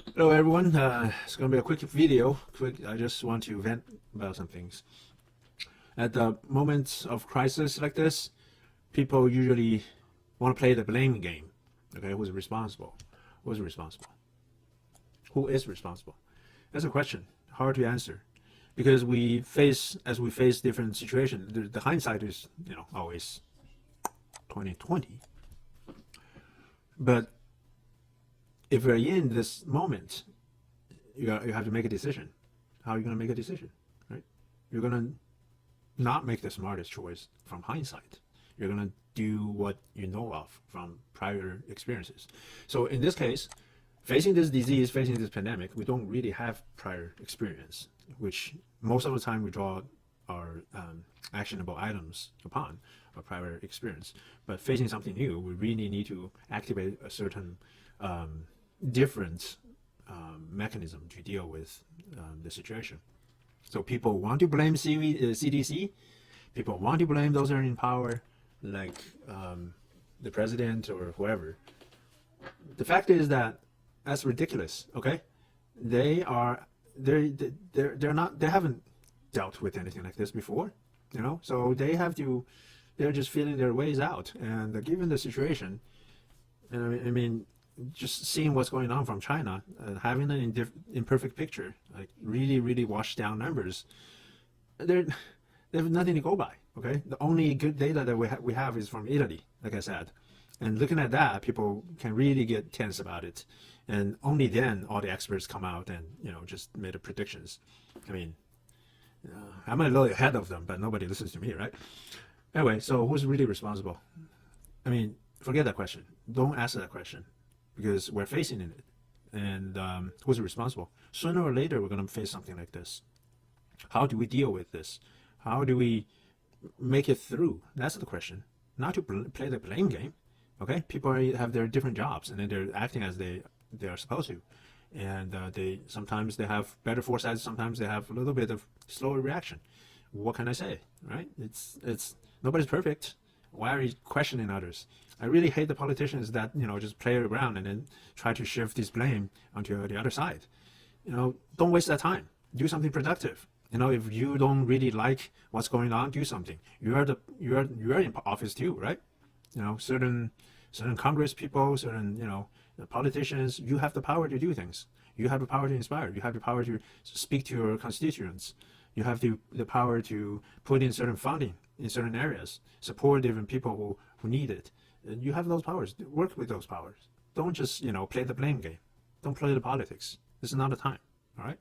Hello everyone, it's going to be a quick video. I just want to vent about some things. At the moments of crisis like this, people usually want to play the blame game. Okay, who's responsible? Who's responsible? Who is responsible? That's a question, hard to answer, because as we face different situations, the hindsight is, always 2020. But if we're in this moment, you have to make a decision. How are you going to make a decision, right? You're going to not make the smartest choice from hindsight. You're going to do what you know of from prior experiences. So in this case, facing this disease, facing this pandemic, we don't really have prior experience, which most of the time we draw our actionable items upon our prior experience. But facing something new, we really need to activate a certain different mechanism to deal with the situation. So people want to blame CDC. People want to blame those that are in power, like the president or whoever. The fact is that that's ridiculous. Okay, they haven't dealt with anything like this before, So they're just feeling their ways out. And given the situation, and I mean, just seeing what's going on from China, having an imperfect picture, like really washed down numbers, they have nothing to go by. Okay, the only good data that we have is from Italy, like I said, and looking at that, people can really get tense about it, and only then all the experts come out and just made the predictions. I mean, I'm a little ahead of them, but nobody listens to me, right? Anyway, so who's really responsible? I mean, forget that question. Don't ask that question, because we're facing it. And who's responsible? Sooner or later, we're going to face something like this. How do we deal with this? How do we make it through? That's the question. Not to play the blame game. Okay, people have their different jobs, and then they're acting as they are supposed to. And sometimes they have better foresight. Sometimes they have a little bit of slower reaction. What can I say, right? It's nobody's perfect. Why are you questioning others? I really hate the politicians that just play around and then try to shift this blame onto the other side. Don't waste that time. Do something productive. If you don't really like what's going on, do something. You're in office too, right? Certain Congress people, certain politicians. You have the power to do things. You have the power to inspire. You have the power to speak to your constituents. You have the power to put in certain funding in certain areas, support different people who need it. And you have those powers. Work with those powers. Don't just play the blame game. Don't play the politics. This is not the time. All right.